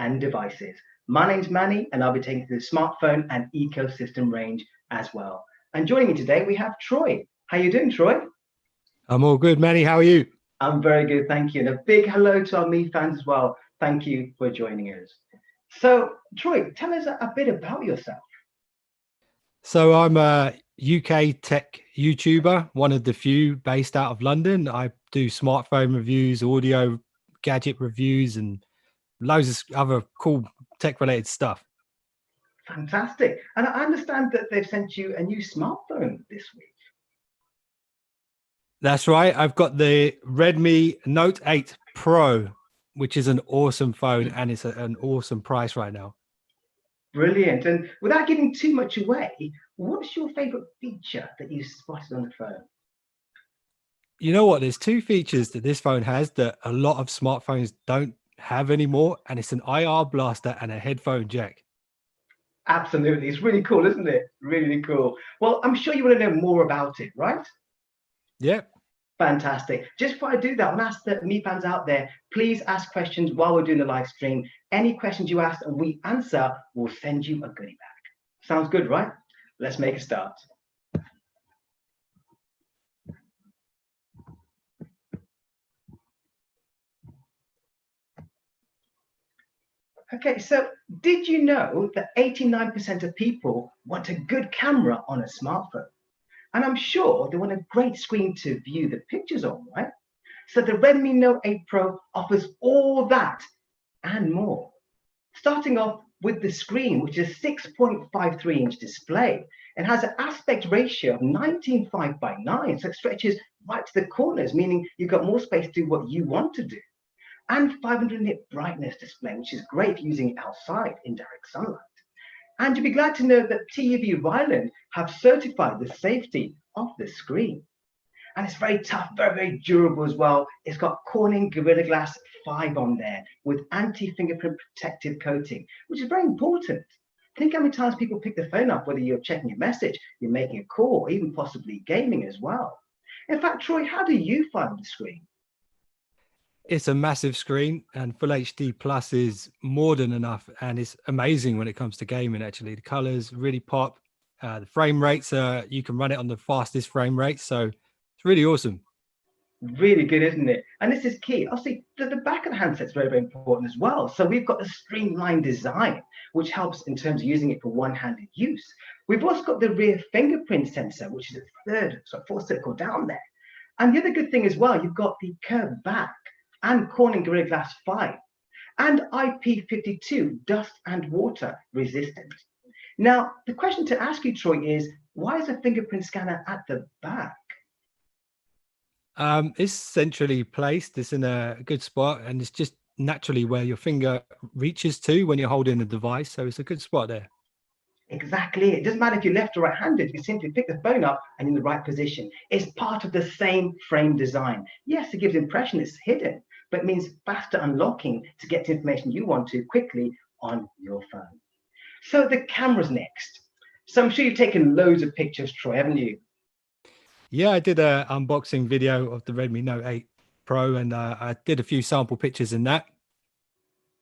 and devices. My name's Manny, and I'll be taking you through the smartphone and ecosystem range as well. And joining me today, we have Troy. How you doing, Troy? I'm all good, Manny. How are you? I'm very good, thank you. And a big hello to our Me fans as well. Thank you for joining us. So, Troy, tell us a bit about yourself. So I'm a UK tech YouTuber, one of the few based out of London. I do smartphone reviews, audio gadget reviews, and loads of other cool tech-related stuff. Fantastic. And I understand that they've sent you a new smartphone this week. That's right. I've got the Redmi Note 8 Pro, which is an awesome phone, and it's an awesome price right now. Brilliant. And without giving too much away, what's your favorite feature that you spotted on the phone? You know what? There's two features that this phone has that a lot of smartphones don't have anymore, and it's an IR blaster and a headphone jack. Absolutely. It's really cool, isn't it? Really cool. Well, I'm sure you want to know more about it, right? Yep. Fantastic. Just before I do that, I want to ask the Me fans out there, please ask questions while we're doing the live stream. Any questions you ask and we answer, we'll send you a goodie bag. Sounds good, right? Let's make a start. Okay, so did you know that 89% of people want a good camera on a smartphone? And I'm sure they want a great screen to view the pictures on, right? So the Redmi Note 8 Pro offers all that and more. Starting off with the screen, which is a 6.53-inch display and has an aspect ratio of 19:5:9, so it stretches right to the corners, meaning you've got more space to do what you want to do. And 500 nit brightness display, which is great for using outside in direct sunlight. And you'll be glad to know that TUV Ryland have certified the safety of the screen. And it's very tough, very durable as well. It's got Corning Gorilla Glass 5 on there with anti-fingerprint protective coating, which is very important. Think how many times people pick the phone up, whether you're checking a message, you're making a call, or even possibly gaming as well. In fact, Troy, how do you find the screen? It's a massive screen, and Full HD Plus is more than enough, and it's amazing when it comes to gaming. Actually, the colors really pop. The frame rates, you can run it on the fastest frame rate, so it's really awesome. Really good, isn't it? And this is key. Obviously, the back of the handset's very important as well. So we've got a streamlined design, which helps in terms of using it for one-handed use. We've also got the rear fingerprint sensor, which is a fourth circle down there. And the other good thing as well, you've got the curved back and Corning Gorilla Glass 5 and IP52 dust and water resistant. Now, the question to ask you, Troy, is why is a fingerprint scanner at the back? It's centrally placed. It's in a good spot, and it's just naturally where your finger reaches to when you're holding the device. So it's a good spot there. Exactly. It doesn't matter if you're left or right-handed. You simply pick the phone up and in the right position. It's part of the same frame design. Yes, it gives the impression it's hidden, but it means faster unlocking to get to information you want to quickly on your phone. So the camera's next. So I'm sure you've taken loads of pictures, Troy, haven't you? Yeah, I did an unboxing video of the Redmi Note 8 Pro, and I did a few sample pictures in that.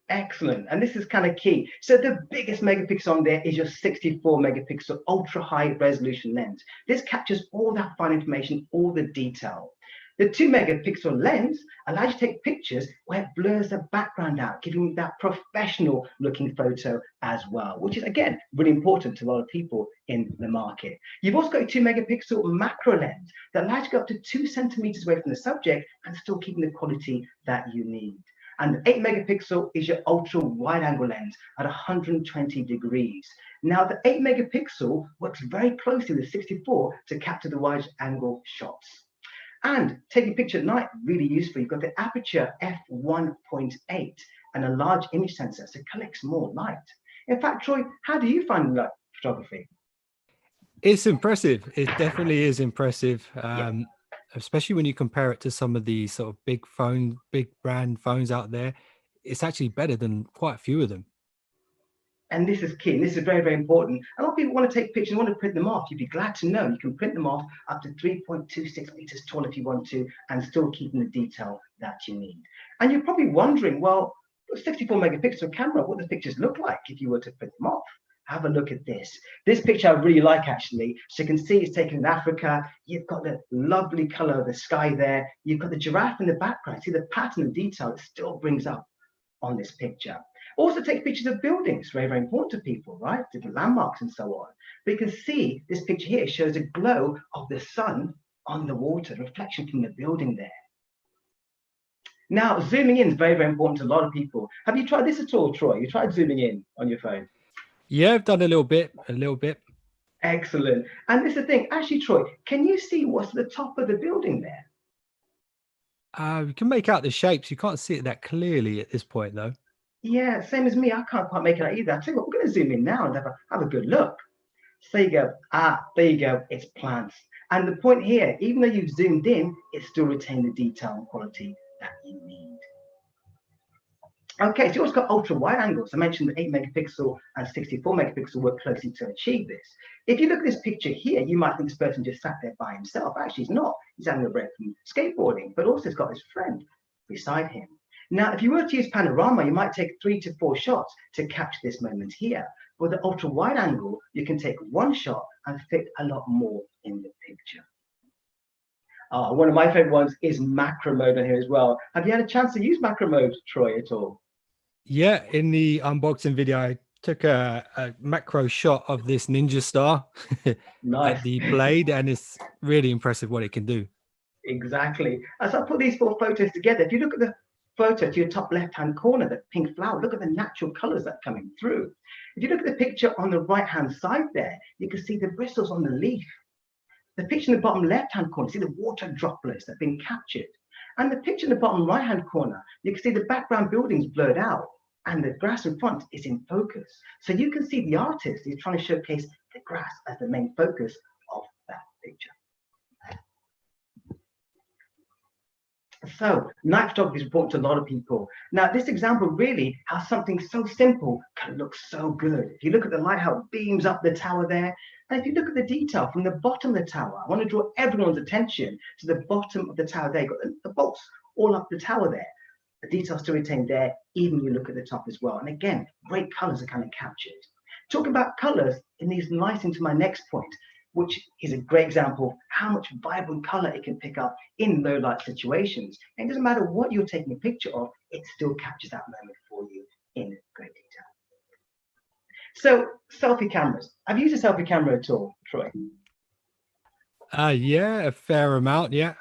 Excellent. And this is kind of key. So the biggest megapixel on there is your 64 megapixel ultra high resolution lens. This captures all that fine information, all the detail. The 2 megapixel lens allows you to take pictures where it blurs the background out, giving you that professional looking photo as well, which is, again, really important to a lot of people in the market. You've also got a 2 megapixel macro lens that allows you to go up to 2 centimeters away from the subject and still keeping the quality that you need. And the 8 megapixel is your ultra wide angle lens at 120 degrees. Now, the 8 megapixel works very closely with 64 to capture the wide angle shots. And taking a picture at night, really useful. You've got the aperture f1.8 and a large image sensor, so it collects more light. In fact, Troy, how do you find photography? It's impressive. It definitely is impressive, especially when you compare it to some of the sort of big brand phones out there. It's actually better than quite a few of them. And this is key, and this is very important. A lot of people want to take pictures and want to print them off. You'd be glad to know you can print them off up to 3.26 meters tall if you want to, and still keeping the detail that you need. And you're probably wondering, well, 64 megapixel camera, what does pictures look like if you were to print them off? Have a look at this. This picture I really like, actually. So you can see it's taken in Africa. You've got the lovely color of the sky there. You've got the giraffe in the background. See the pattern and detail it still brings up on this picture. Also take pictures of buildings, very, very important to people, right? Different landmarks and so on. But you can see this picture here shows a glow of the sun on the water, reflection from the building there. Now, zooming in is very, very important to a lot of people. Have you tried this at all, Troy? You tried zooming in on your phone? Yeah, I've done a little bit. Excellent. And this is the thing, actually, Troy, can you see what's at the top of the building there? You can make out the shapes. You can't see it that clearly at this point, though. Yeah, same as me. I can't quite make it out either. I tell you what, we're going to zoom in now and have a good look. So there you go. There you go. It's plants. And the point here, even though you've zoomed in, it still retains the detail and quality that you need. Okay, so you also got ultra wide angles. I mentioned the 8 megapixel and 64 megapixel work closely to achieve this. If you look at this picture here, you might think this person just sat there by himself. Actually, he's not. He's having a break from skateboarding, but also he's got his friend beside him. Now, if you were to use panorama, you might take 3 to 4 shots to capture this moment here. With the ultra wide angle, you can take one shot and fit a lot more in the picture. One of my favorite ones is macro mode on here as well. Have you had a chance to use macro mode, Troy, at all? Yeah, in the unboxing video, I took a macro shot of this ninja star Nice. at the blade, and it's really impressive what it can do. Exactly. As I put these 4 photos together, if you look at the photo to your top left-hand corner, the pink flower, look at the natural colors that are coming through. If you look at the picture on the right-hand side there, you can see the bristles on the leaf. The picture in the bottom left-hand corner, see the water droplets that have been captured. And the picture in the bottom right-hand corner, you can see the background buildings blurred out and the grass in front is in focus. So you can see the artist is trying to showcase the grass as the main focus of that picture. So night photography is important to a lot of people. Now, this example really has something so simple can look so good. If you look at the light, how it beams up the tower there, and if you look at the detail from the bottom of the tower, I want to draw everyone's attention to the bottom of the tower there. You've got the bolts all up the tower there. The details still retained there, even when you look at the top as well. And again, great colors are kind of captured. Talking about colors, it leads nice into my next point, which is a great example of how much vibrant color it can pick up in low light situations. And it doesn't matter what you're taking a picture of, it still captures that moment for you in great detail. So selfie cameras. Have you used a selfie camera at all, Troy? Yeah, a fair amount, yeah.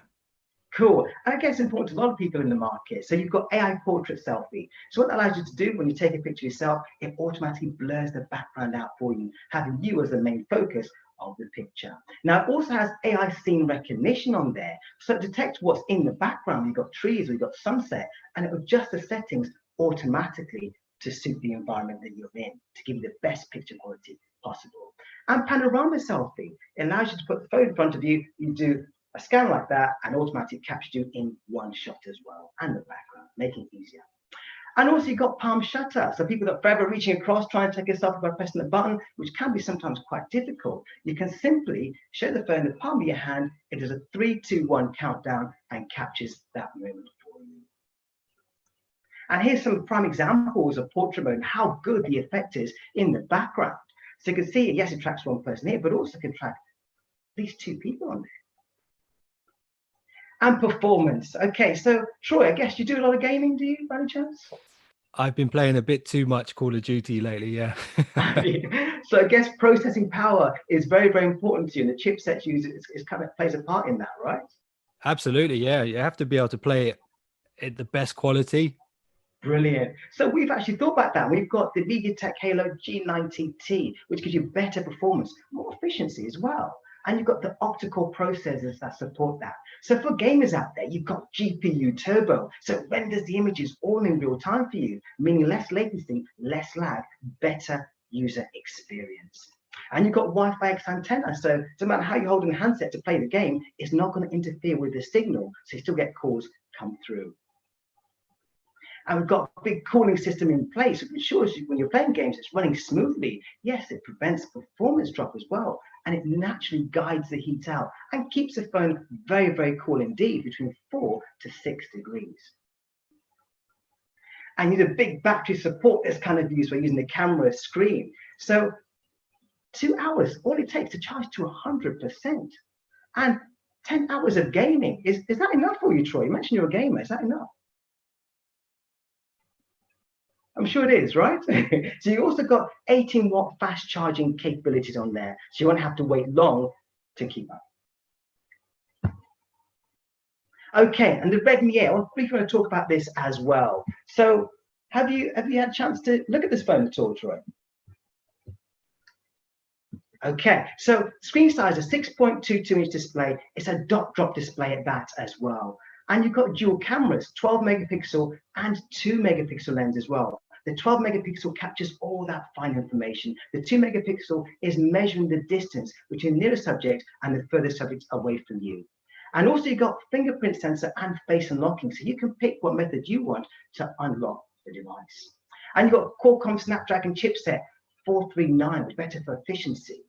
Cool. And I guess it's important to a lot of people in the market. So you've got AI portrait selfie. So what that allows you to do when you take a picture of yourself, it automatically blurs the background out for you, having you as the main focus of the picture. Now it also has AI scene recognition on there, so it detects what's in the background. You've got trees, or you've got sunset, and it will adjust the settings automatically to suit the environment that you're in, to give you the best picture quality possible. And panorama selfie, it allows you to put the phone in front of you, you do a scan like that, and automatically captures you in one shot as well, and the background, making it easier. And also you've got palm shutter. So people that are forever reaching across, trying to take a selfie by pressing the button, which can be sometimes quite difficult. You can simply show the phone in the palm of your hand. It does a 3, 2, 1 countdown and captures that moment for you. And here's some prime examples of portrait mode and how good the effect is in the background. So you can see, yes, it tracks one person here, but also can track at least 2 people on there. And performance. Okay, so Troy, I guess you do a lot of gaming, do you, by any chance? I've been playing a bit too much Call of Duty lately, yeah. So I guess processing power is very, very important to you, and the chipset you use is kind of plays a part in that, right? Absolutely, yeah. You have to be able to play it at the best quality. Brilliant. So we've actually thought about that. We've got the MediaTek Halo G90T, which gives you better performance, more efficiency as well. And you've got the octa-core processors that support that. So for gamers out there, you've got GPU Turbo. So it renders the images all in real time for you, meaning less latency, less lag, better user experience. And you've got Wi-Fi X antenna. So no matter how you're holding the handset to play the game, it's not going to interfere with the signal. So you still get calls come through. And we've got a big cooling system in place, which ensures you, when you're playing games, it's running smoothly. Yes, it prevents performance drop as well, and it naturally guides the heat out and keeps the phone very, very cool indeed, between 4 to 6 degrees. and you need a big battery support this kind of use by using the camera screen. So 2 hours, all it takes to charge to 100%. And 10 hours of gaming. Is that enough for you, Troy? You mentioned you're a gamer. Is that enough? I'm sure it is, right? So you also got 18-watt fast charging capabilities on there. So you won't have to wait long to keep up. Okay, and the Redmi 8, I briefly want to talk about this as well. So have you had a chance to look at this phone at all, Troy? Okay, so screen size is 6.22-inch display. It's a dot drop display at that as well. And you've got dual cameras, 12 megapixel and 2 megapixel lens as well. The 12 megapixel captures all that fine information. The 2 megapixel is measuring the distance between the nearest subject and the furthest subject away from you. And also you've got fingerprint sensor and face unlocking, so you can pick what method you want to unlock the device. And you've got Qualcomm Snapdragon chipset 439, which is better for efficiency.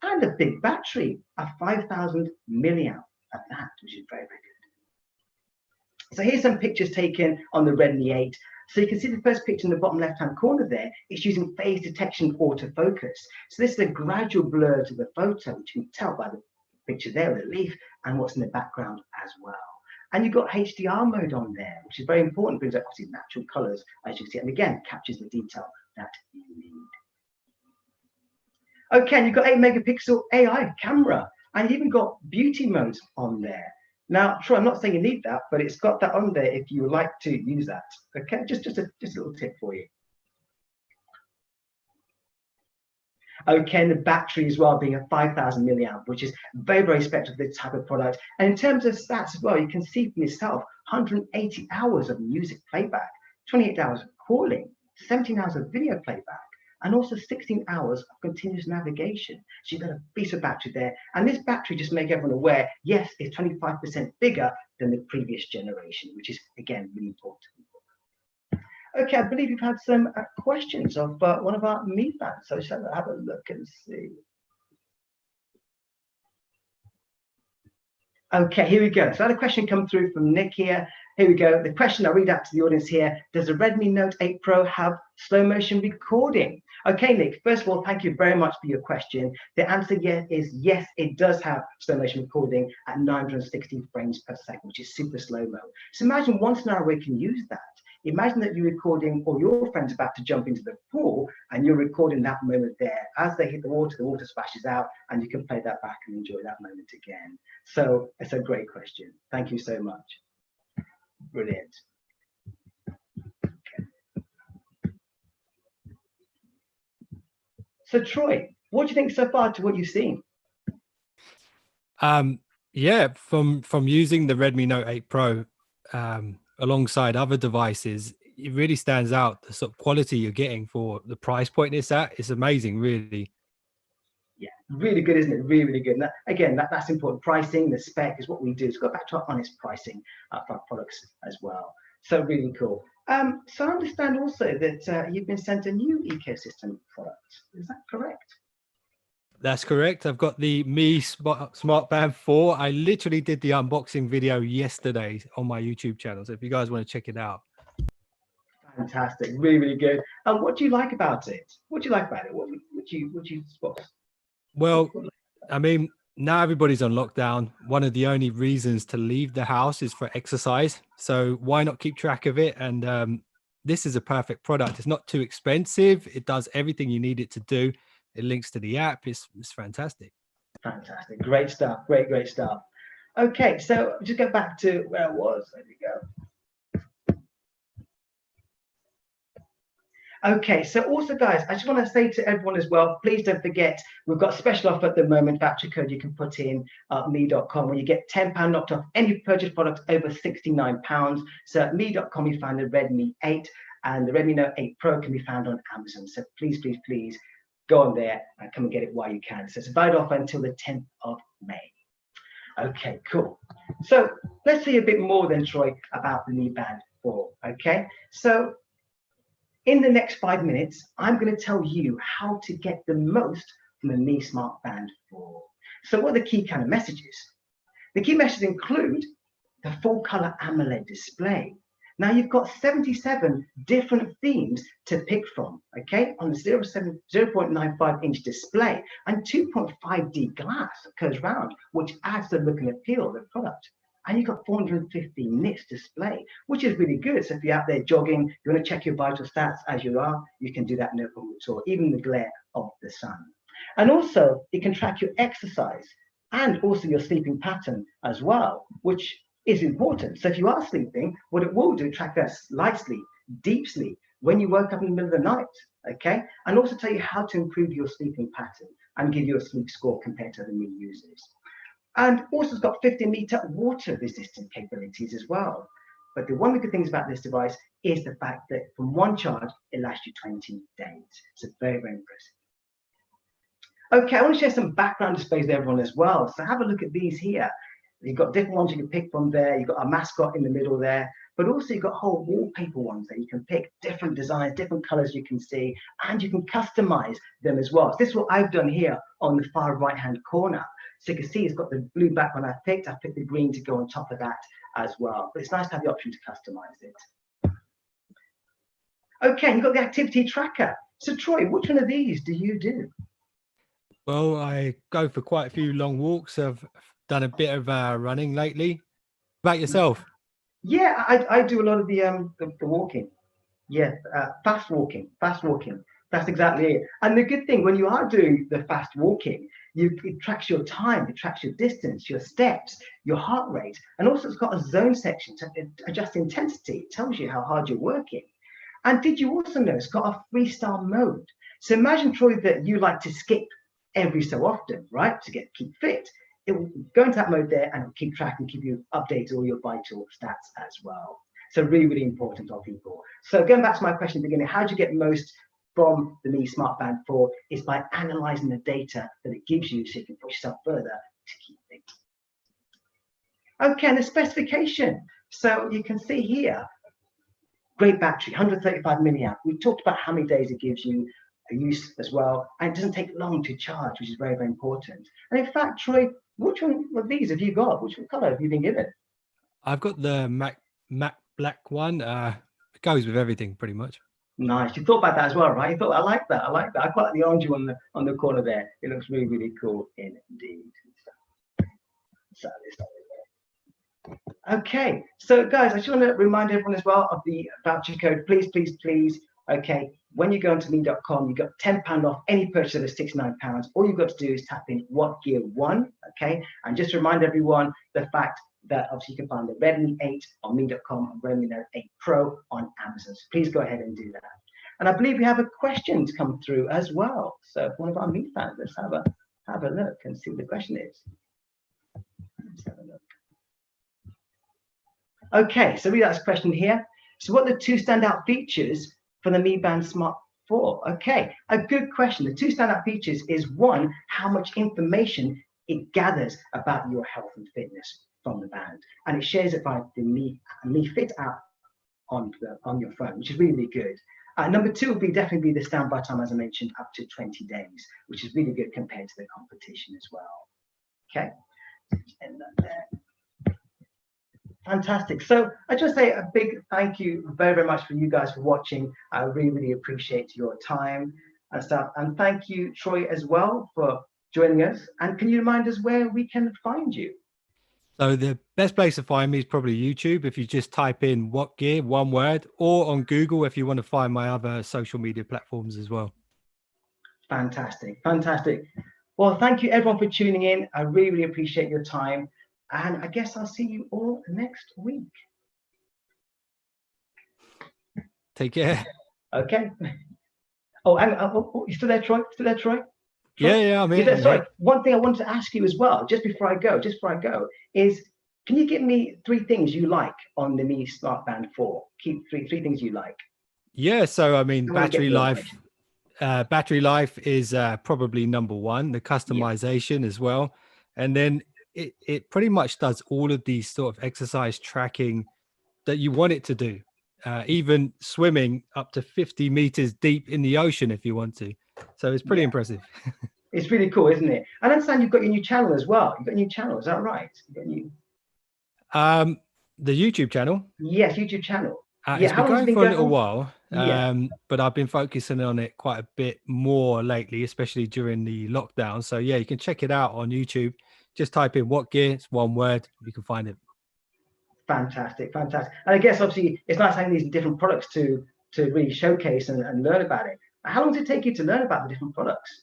And a big battery, a 5,000 milliamp at that, which is very, very good. So here's some pictures taken on the Redmi 8. So you can see the first picture in the bottom left-hand corner there. It's using phase detection autofocus. So this is a gradual blur to the photo, which you can tell by the picture there with the leaf and what's in the background as well. And you've got HDR mode on there, which is very important, brings out obviously natural colors, as you can see, and again, captures the detail that you need. Okay, and you've got 8 megapixel AI camera, and you've even got beauty modes on there. Now, Troy, I'm not saying you need that, but it's got that on there if you would like to use that. Okay, just a little tip for you. Okay, and the battery as well being a 5,000 milliamp, which is very, very special for this type of product. And in terms of stats as well, you can see for yourself, 180 hours of music playback, 28 hours of calling, 17 hours of video playback, and also 16 hours of continuous navigation. So you've got a piece of battery there. And this battery, just make everyone aware, yes, it's 25% bigger than the previous generation, which is, again, really important. Okay, I believe you've had some questions of one of our Mi fans. So let's have a look and see. Okay, here we go. So I had a question come through from Nick here. Here we go. The question I'll read out to the audience here. Does the Redmi Note 8 Pro have slow motion recording? Okay, Nick, first of all, thank you very much for your question. The answer is yes, it does have slow motion recording at 960 frames per second, which is super slow-mo. So imagine one scenario where you can use that. Imagine that you're recording, or your friend's about to jump into the pool, and you're recording that moment there. As they hit the water splashes out, and you can play that back and enjoy that moment again. So it's a great question. Thank you so much. Brilliant. Okay. So Troy, what do you think so far to what you've seen? Yeah, from using the Redmi Note 8 Pro alongside other devices, it really stands out. The sort of quality you're getting for the price point it's at, it's amazing, really. Yeah, really good, isn't it? Really, really good. And that, again, that's important. Pricing, the spec is what we do. So go back to our honest pricing for our products as well. So really cool. So I understand also that you've been sent a new ecosystem product. Is that correct? That's correct. I've got the Mi Smart Band 4. I literally did the unboxing video yesterday on my YouTube channel. So if you guys want to check it out. Fantastic. Really, really good. And what do you like about it? What do you like about it? What would you spot? Well, I mean, now everybody's on lockdown. One of the only reasons to leave the house is for exercise. So why not keep track of it? And this is a perfect product. It's not too expensive. It does everything you need it to do. It links to the app. It's fantastic. Fantastic. Great stuff. Great stuff. Okay, so just go back to where I was. There we go. Okay, so also guys, I just want to say to everyone as well, please don't forget, we've got a special offer at the moment, voucher code you can put in mi.com, where you get £10 knocked off any purchase product over £69. So at mi.com you find the Redmi 8, and the Redmi Note 8 Pro can be found on Amazon. So please go on there and come and get it while you can. So it's a valid offer until the 10th of May. Okay, cool. So let's see a bit more then, Troy, about the Mi Band 4. Okay, so in the next 5 minutes, I'm going to tell you how to get the most from the Mi Smart Band 4. So what are the key kind of messages? The key messages include the full color AMOLED display, Now you've got 77 different themes to pick from, okay, on the 0.95-inch display, and 2.5D glass that goes round, which adds the look and appeal of the product. And you've got 450 nits display, which is really good. So if you're out there jogging, you want to check your vital stats as you are, you can do that no problem at all, even in the glare of the sun. And also, it can track your exercise and also your sleeping pattern as well, which is important. So if you are sleeping, what it will do, track that light sleep, deep sleep, when you woke up in the middle of the night, okay? And also tell you how to improve your sleeping pattern and give you a sleep score compared to other new users. And also it's got 50-meter water resistant capabilities as well. But one of the good things about this device is the fact that from one charge, it lasts you 20 days. So very, very impressive. Okay, I want to share some background displays with everyone as well. So have a look at these here. You've got different ones you can pick from there. You've got a mascot in the middle there, but also you've got whole wallpaper ones that you can pick, different designs, different colors you can see, and you can customize them as well. So this is what I've done here on the far right-hand corner. So you can see it's got the blue background I picked the green to go on top of that as well. But it's nice to have the option to customize it. Okay, you've got the activity tracker. So Troy, which one of these do you do? Well, I go for quite a few long walks. I've done a bit of running lately. About yourself? Yeah, I do a lot of the walking. Yeah, fast walking. That's exactly it. And the good thing, when you are doing the fast walking, it tracks your time, it tracks your distance, your steps, your heart rate, and also it's got a zone section to adjust intensity. It tells you how hard you're working. And did you also know it's got a freestyle mode? So imagine, Troy, that you like to skip every so often, right, to keep fit. It will go into that mode there and it'll keep track and keep you updated all your vital stats as well. So really, really important for people. So going back to my question at the beginning, how do you get most from the Mi Smart Band 4 is by analyzing the data that it gives you so you can push yourself further to keep fit. Okay, and the specification. So you can see here, great battery, 135 milliamp. We talked about how many days it gives you a use as well, and it doesn't take long to charge, which is very, very important. And in fact, Troy, which one of these have you got? Which color have you been given? I've got the matte black one. It goes with everything pretty much. Nice. You thought about that as well, right? You thought, I like that. I like that. I quite like the orange one on the corner there. It looks really, really cool indeed. So okay. So guys, I just want to remind everyone as well of the voucher code. Please, please, please. Okay. When you go onto mi.com, you got £10 off any purchase of £69. All you've got to do is tap in What Gear 1. Okay. And just remind everyone the fact that obviously you can find the Redmi 8 on mi.com and Redmi Note 8 Pro on Amazon. So please go ahead and do that. And I believe we have a question to come through as well. So one of our Mi fans, let's have a look and see what the question is. Let's have a look. Okay, so we got this question here. So what are the two standout features for the Mi Band Smart 4? Okay, a good question. The two standout features is one, how much information it gathers about your health and fitness from the band, and it shares it by the Mi Fit app on your phone, which is really, really good. Number two would definitely be the standby time, as I mentioned, up to 20 days, which is really good compared to the competition as well. Okay, end that there. Fantastic. So I just say a big thank you very, very much for you guys for watching. I really, really appreciate your time and stuff. And thank you, Troy, as well for joining us. And can you remind us where we can find you? So the best place to find me is probably YouTube. If you just type in What Gear, one word, or on Google if you want to find my other social media platforms as well. Fantastic. Fantastic. Well, thank you everyone for tuning in. I really, really appreciate your time. And I guess I'll see you all next week. Take care. Okay. Oh, and you still there, Troy? Still there, Troy? Yeah, I'm here. Sorry, one thing I wanted to ask you as well, just before I go, is can you give me 3 things you like on the Mi Smart Band 4? Keep three things you like. Yeah, so I mean, battery life is probably number one, the customization as well. And then it pretty much does all of these sort of exercise tracking that you want it to do. Even swimming up to 50 meters deep in the ocean if you want to. So it's pretty impressive. It's really cool, isn't it? I understand you've got your new channel as well. You've got a new channel, is that right? The YouTube channel? Yes, YouTube channel. Yeah, It's how been long has it going been for a going little on? while, Yeah, but I've been focusing on it quite a bit more lately, especially during the lockdown. So yeah, you can check it out on YouTube. Just type in "what gear," it's one word, you can find it. fantastic, fantastic. And I guess obviously it's nice having these different products to really showcase and learn about it. How long does it take you to learn about the different products?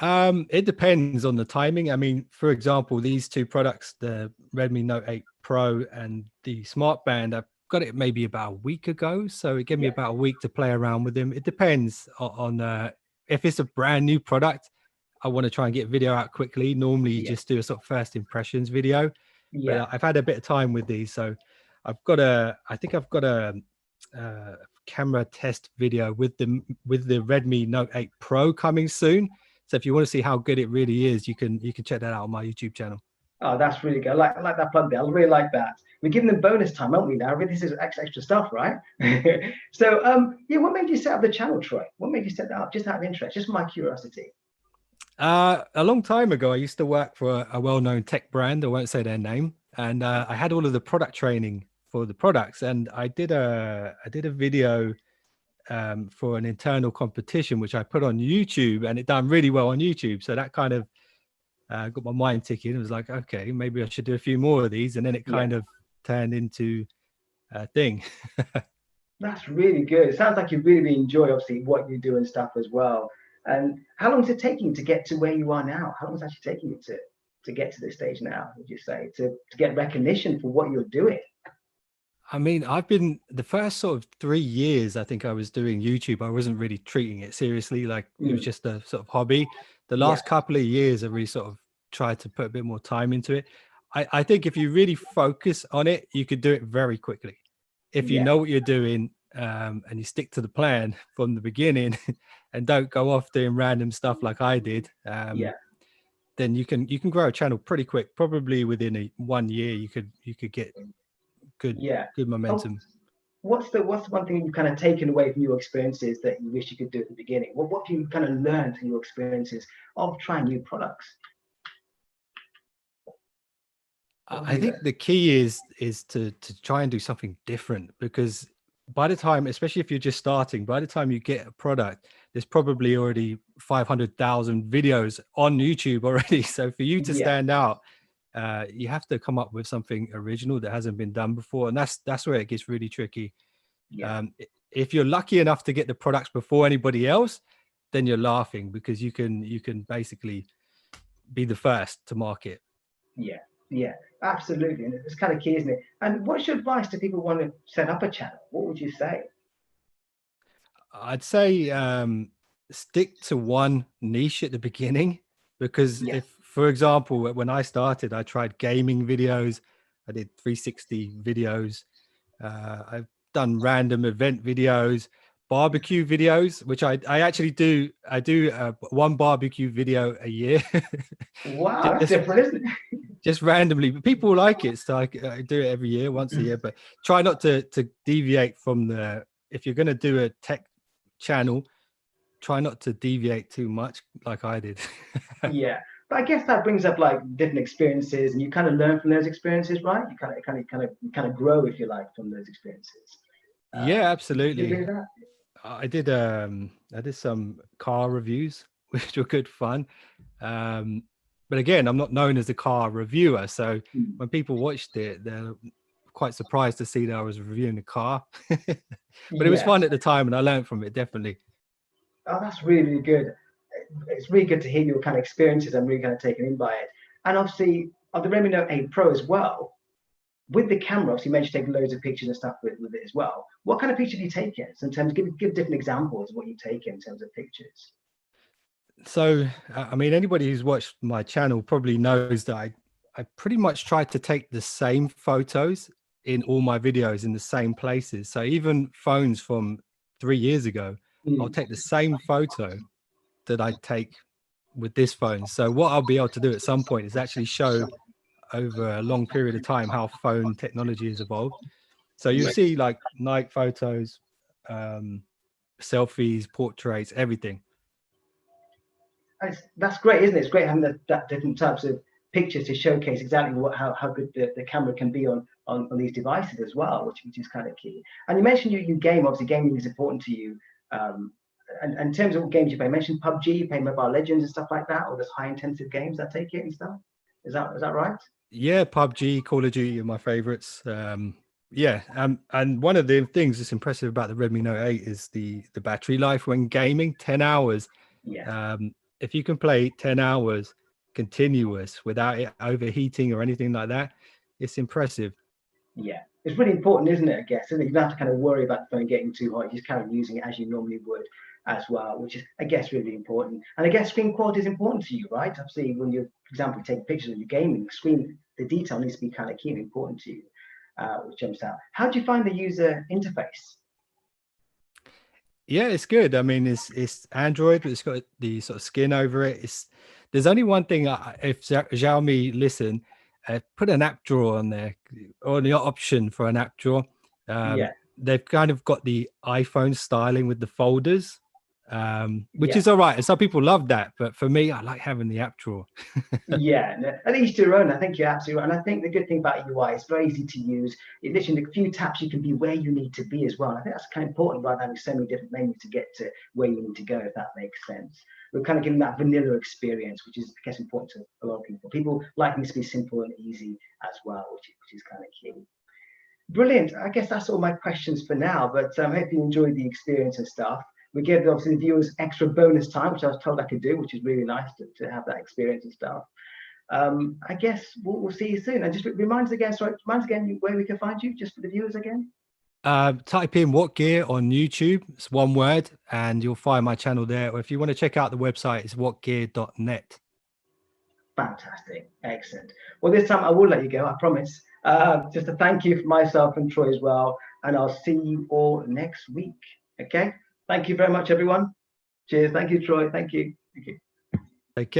It depends on the timing. I mean, for example, these two products, the Redmi Note 8 Pro and the Smart Band, I've got it maybe about a week ago. So it gave me Yeah, about a week to play around with them. It depends on if it's a brand new product, I want to try and get video out quickly. Normally, you yeah, just do a sort of first impressions video, but yeah. I've had a bit of time with these. So I think I've got a camera test video with the Redmi Note 8 Pro coming soon. So if you want to see how good it really is, you can check that out on my YouTube channel. Oh, that's really good. I like that plug there. I really like that. We're giving them bonus time, aren't we? Now, this is extra stuff, right? So, yeah, what made you set up the channel, Troy? What made you set that up? Just out of interest, just my curiosity. A long time ago, I used to work for a well-known tech brand. I won't say their name, and I had all of the product training for the products. And I did a video for an internal competition, which I put on YouTube, and it done really well on YouTube. So that kind of got my mind ticking. It was like, okay, maybe I should do a few more of these, and then it Yeah, kind of turned into a thing. that's really good. It sounds like you really enjoy, obviously, what you do and stuff as well. And how long is it taking you to get to where you are now? How long is it actually taking you to get to this stage now, would you say, to get recognition for what you're doing? I mean, I've been the first sort of 3 years, I think I was doing YouTube. I wasn't really treating it seriously. Like it was Mm, just a sort of hobby. The yeah, last couple of years, I really sort of tried to put a bit more time into it. I think if you really focus on it, you could do it very quickly. If you yeah, know what you're doing and you stick to the plan from the beginning and don't go off doing random stuff like I did, yeah, then you can grow a channel pretty quick. Probably within 1 year, you could get good yeah. good Oh, momentum. what's the one thing you've kind of taken away from your experiences that you wish you could do at the beginning? What have you kind of learned from your experiences of trying new products? What have I you think learned? the key is to try and do something different, because by the time, especially if you're just starting, by the time you get a product, there's probably already 500,000 videos on YouTube already. So for you to Yeah, stand out, you have to come up with something original that hasn't been done before, and that's where it gets really tricky. yeah, If you're lucky enough to get the products before anybody else, then you're laughing, because you can basically be the first to market. yeah, yeah. Absolutely, and it's kind of key, isn't it? And what's your advice to people who want to set up a channel? What would you say? I'd say stick to one niche at the beginning, because Yeah, if, for example, when I started, I tried gaming videos, I did 360 videos, I've done random event videos, barbecue videos, which I actually do. I do one barbecue video a year, wow, that's just different, isn't just randomly. But people like it, so I do it every year, once a it? year. But try not to deviate from the. If you're going to do a tech channel, try not to deviate too much like I did. Yeah, but I guess that brings up like different experiences, and you kind of learn from those experiences, right? You kind of grow, if you like, from those experiences. Yeah, Do you agree absolutely. with that? I did some car reviews, which were good fun. Um, but again, I'm not known as a car reviewer, so Mm. when people watched it, they're quite surprised to see that I was reviewing a car. But it was Yeah. fun at the time, and I learned from it, definitely. Oh, that's really, really good. It's really good to hear your kind of experiences. I'm really kind of taken in by it. And obviously, of the Redmi Note 8 Pro as well, with the camera, obviously, you mentioned taking loads of pictures and stuff with it as well. What kind of pictures do you take in? So in terms, give different examples of what you take in terms of pictures. So, I mean, anybody who's watched my channel probably knows that I pretty much try to take the same photos in all my videos in the same places. So even phones from 3 years ago, I'll Mm. take the same photo that I take with this phone. So what I'll be able to do at some point is actually show over a long period of time how phone technology has evolved. So you'll Yeah. see like night photos, um, selfies, portraits, everything. And that's great, isn't it? It's great having that different types of pictures to showcase exactly how good the camera can be on these devices as well, which is kind of key. And you mentioned you game. Obviously, gaming is important to you. And in terms of what games you play, you mentioned PUBG, you play Mobile Legends and stuff like that, or those high intensive games, I take it and stuff. Is that right? Yeah, PUBG, Call of Duty are my favorites. Yeah, and one of the things that's impressive about the Redmi Note 8 is the battery life when gaming. 10 hours. Yeah. If you can play 10 hours continuous without it overheating or anything like that, it's impressive. Yeah, it's really important, isn't it? I guess, isn't it? You don't have to kind of worry about the phone getting too hot. You just kind of using it as you normally would as well, which is, I guess, really important. And I guess screen quality is important to you, right? Obviously, when you, for example, take pictures of your gaming screen, the detail needs to be kind of key and important to you, which jumps out. How do you find the user interface? Yeah, it's good. I mean, it's Android, but it's got the sort of skin over it. There's only one thing. If Xiaomi listen, put an app drawer on there, or the option for an app drawer. Yeah, They've kind of got the iPhone styling with the folders, which yeah. is all right. And some people love that, but for me, I like having the app drawer. Yeah, no, at each their own. I think you're absolutely right. And I think the good thing about UI, it's very easy to use. It literally in a few taps you can be where you need to be as well. And I think that's kind of important rather than having so many different menus to get to where you need to go, if that makes sense. We're kind of giving that vanilla experience, which is, I guess, important to a lot of people. People like things to be simple and easy as well, which is kind of key. Brilliant. I guess that's all my questions for now, but I hope you enjoyed the experience and stuff. We gave obviously the viewers extra bonus time, which I was told I could do, which is really nice to have that experience and stuff. I guess we'll see you soon. And just remind us again where we can find you, just for the viewers again. Type in What Gear on YouTube. It's one word, and you'll find my channel there. Or if you want to check out the website, it's whatgear.net. Fantastic. Excellent. Well, this time I will let you go, I promise. Just a thank you for myself and Troy as well. And I'll see you all next week. Okay. Thank you very much, everyone. Cheers. Thank you, Troy. Thank you. Thank you. Take care.